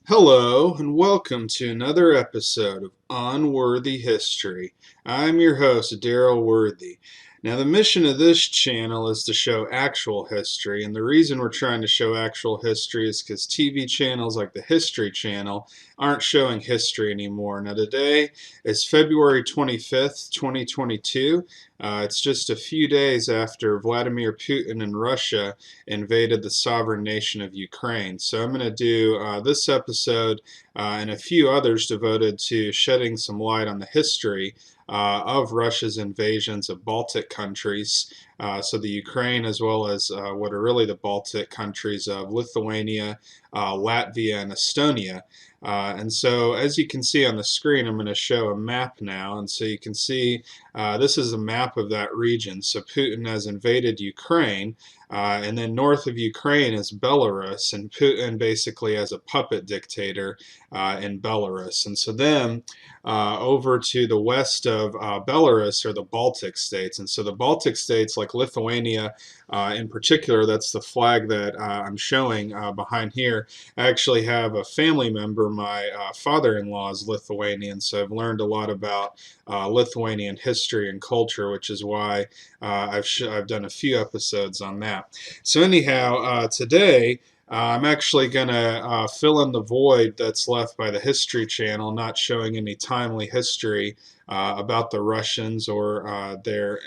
Hello, and welcome to another episode of Unworthy History. I'm your host, Daryl Worthy. Now, the mission of this channel is to show actual history, and the reason we're trying to show actual history is because TV channels like the History Channel aren't showing history anymore. Now, today is February 25th, 2022. It's just a few days after Vladimir Putin and Russia invaded the sovereign nation of Ukraine. So I'm going to do this episode and a few others devoted to shedding some light on the history of Russia's invasions of Baltic countries. So the Ukraine, as well as what are really the Baltic countries of Lithuania, Latvia, and Estonia. And so, as you can see on the screen, I'm going to show a map now. And so you can see this is a map of that region. So Putin has invaded Ukraine. And then north of Ukraine is Belarus, and Putin basically as a puppet dictator in Belarus. And so then over to the west of Belarus are the Baltic States. And so the Baltic States, like Lithuania in particular, that's the flag that I'm showing behind here. I actually have a family member, my father-in-law is Lithuanian, so I've learned a lot about Lithuanian history and culture, which is why I've done a few episodes on that. So anyhow, today I'm actually going to fill in the void that's left by the History Channel, not showing any timely history about the Russians or their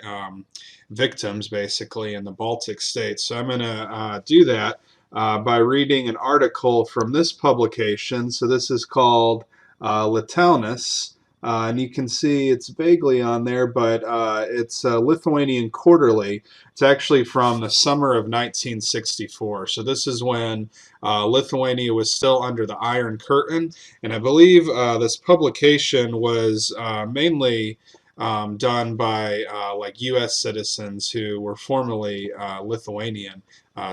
victims, basically, in the Baltic states. So I'm going to do that by reading an article from this publication. So this is called Lituanas. And you can see it's vaguely on there, but it's Lithuanian Quarterly. It's actually from the summer of 1964. So this is when Lithuania was still under the Iron Curtain. And I believe this publication was mainly done by like U.S. citizens who were formerly Lithuanian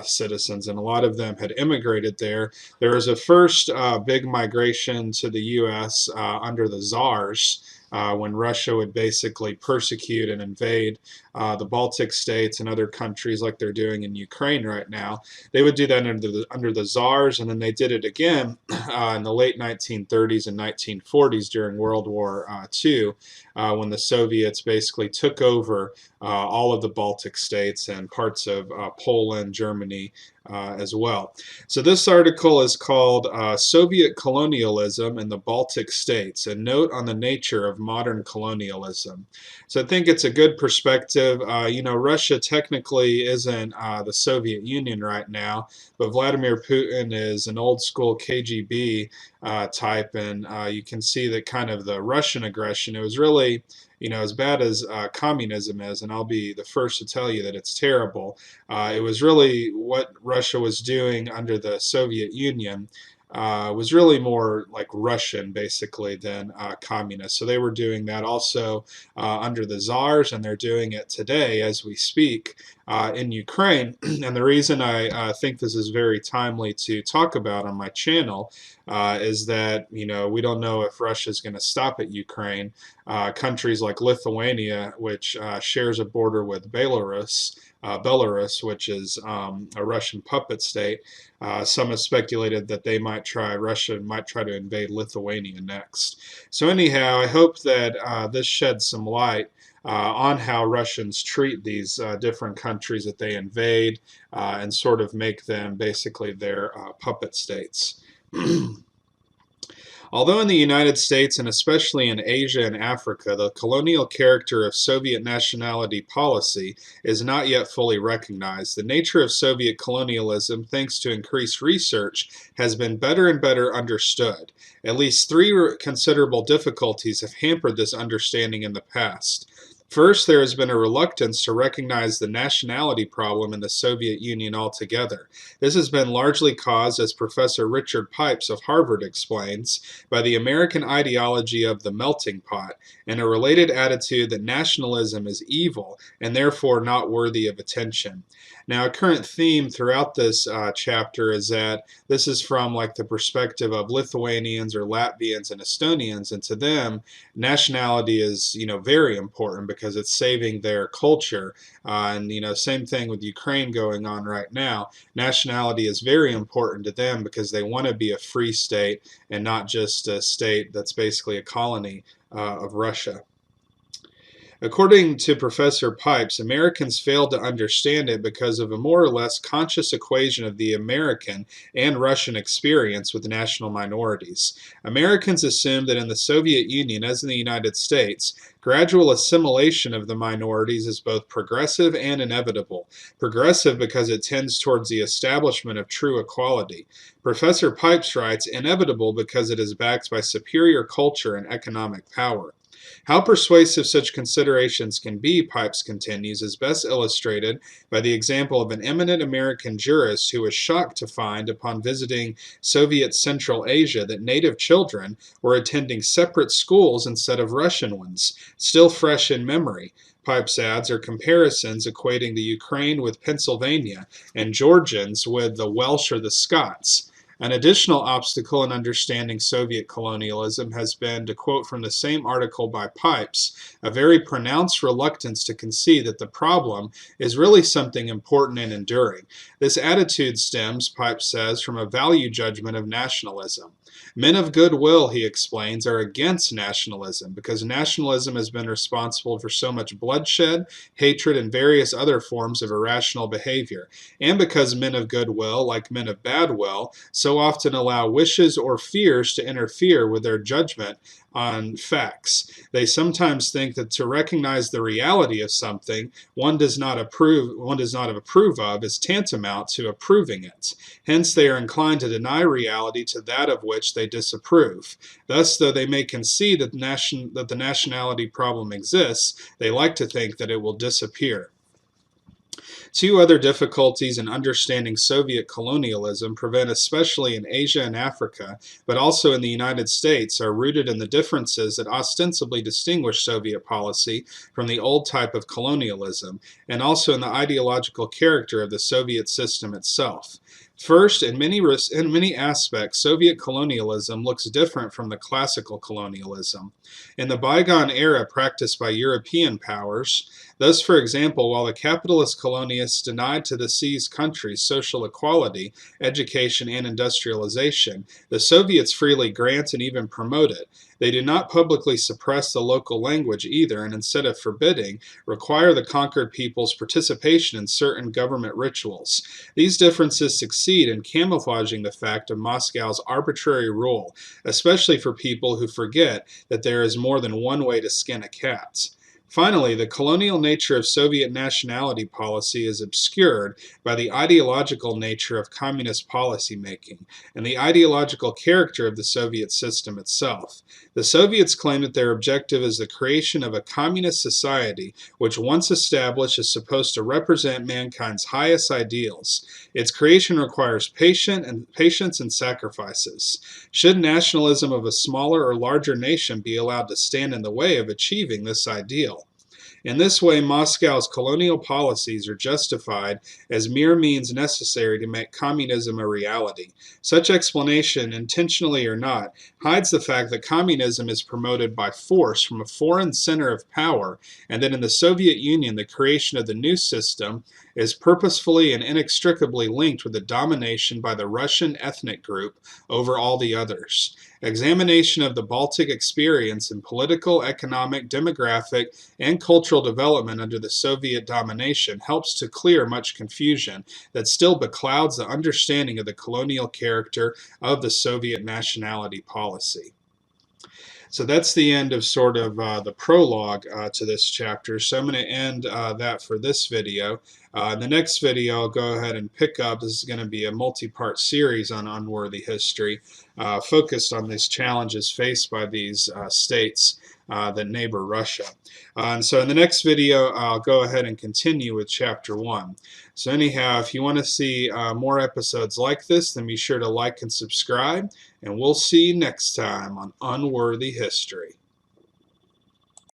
citizens, and a lot of them had immigrated there. There was a first big migration to the U.S. Under the Tsars. When Russia would basically persecute and invade the Baltic states and other countries like they're doing in Ukraine right now. They would do that under the Tsars, and then they did it again in the late 1930s and 1940s during World War II, when the Soviets basically took over all of the Baltic states and parts of Poland, Germany, as well. So this article is called Soviet Colonialism in the Baltic States, a note on the nature of modern colonialism. So I think it's a good perspective. Russia technically isn't the Soviet Union right now, but Vladimir Putin is an old school KGB type, and you can see that kind of the Russian aggression. It was really, as bad as communism is, and I'll be the first to tell you that it's terrible, it was really what Russia was doing under the Soviet Union was really more like Russian, basically, than communist. So they were doing that also under the Tsars, and they're doing it today as we speak in Ukraine. And the reason I think this is very timely to talk about on my channel is that, we don't know if Russia is going to stop at Ukraine. Countries like Lithuania, which shares a border with Belarus, which is a Russian puppet state. Some have speculated that Russia might try to invade Lithuania next. So anyhow, I hope that this sheds some light on how Russians treat these different countries that they invade and sort of make them basically their puppet states. Although in the United States and especially in Asia and Africa, the colonial character of Soviet nationality policy is not yet fully recognized, the nature of Soviet colonialism, thanks to increased research, has been better and better understood. At least three considerable difficulties have hampered this understanding in the past. First, there has been a reluctance to recognize the nationality problem in the Soviet Union altogether. This has been largely caused, as Professor Richard Pipes of Harvard explains, by the American ideology of the melting pot and a related attitude that nationalism is evil and therefore not worthy of attention. Now, a current theme throughout this chapter is that this is from like the perspective of Lithuanians or Latvians and Estonians, and to them, nationality is very important because it's saving their culture. And same thing with Ukraine going on right now. Nationality is very important to them because they want to be a free state and not just a state that's basically a colony of Russia. According to Professor Pipes, Americans failed to understand it because of a more or less conscious equation of the American and Russian experience with national minorities. Americans assumed that in the Soviet Union, as in the United States, gradual assimilation of the minorities is both progressive and inevitable. Progressive because it tends towards the establishment of true equality. Professor Pipes writes, inevitable because it is backed by superior culture and economic power. How persuasive such considerations can be, Pipes continues, is best illustrated by the example of an eminent American jurist who was shocked to find, upon visiting Soviet Central Asia, that native children were attending separate schools instead of Russian ones, still fresh in memory. Pipes adds, are comparisons equating the Ukraine with Pennsylvania and Georgians with the Welsh or the Scots. An additional obstacle in understanding Soviet colonialism has been, to quote from the same article by Pipes, a very pronounced reluctance to concede that the problem is really something important and enduring. This attitude stems, Pipes says, from a value judgment of nationalism. Men of goodwill, he explains, are against nationalism because nationalism has been responsible for so much bloodshed, hatred, and various other forms of irrational behavior, and because men of goodwill, like men of bad will, so often allow wishes or fears to interfere with their judgment on facts. They sometimes think that to recognize the reality of something one does not approve of is tantamount to approving it. Hence they are inclined to deny reality to that of which they disapprove. Thus, though they may concede that the nationality problem exists, they like to think that it will disappear. Two other difficulties in understanding Soviet colonialism, present especially in Asia and Africa, but also in the United States, are rooted in the differences that ostensibly distinguish Soviet policy from the old type of colonialism, and also in the ideological character of the Soviet system itself. First, in many aspects, Soviet colonialism looks different from the classical colonialism. In the bygone era practiced by European powers, thus, for example, while the capitalist colonialists denied to the seized countries social equality, education, and industrialization, the Soviets freely grant and even promote it. They do not publicly suppress the local language either, and instead of forbidding, require the conquered people's participation in certain government rituals. These differences succeed in camouflaging the fact of Moscow's arbitrary rule, especially for people who forget that there is more than one way to skin a cat. Finally, the colonial nature of Soviet nationality policy is obscured by the ideological nature of communist policymaking and the ideological character of the Soviet system itself. The Soviets claim that their objective is the creation of a communist society which, once established, is supposed to represent mankind's highest ideals. Its creation requires patience and sacrifices. Should nationalism of a smaller or larger nation be allowed to stand in the way of achieving this ideal? In this way, Moscow's colonial policies are justified as mere means necessary to make communism a reality. Such explanation, intentionally or not, hides the fact that communism is promoted by force from a foreign center of power, and that in the Soviet Union the creation of the new system is purposefully and inextricably linked with the domination by the Russian ethnic group over all the others. Examination of the Baltic experience in political, economic, demographic, and cultural development under the Soviet domination helps to clear much confusion that still beclouds the understanding of the colonial character of the Soviet nationality policy. So that's the end of sort of the prologue to this chapter. So I'm going to end that for this video. In the next video, I'll go ahead and pick up. This is going to be a multi-part series on unworthy history, focused on these challenges faced by these states that neighbor Russia. And so in the next video, I'll go ahead and continue with Chapter 1. So anyhow, if you want to see more episodes like this, then be sure to like and subscribe, and we'll see you next time on Unworthy History.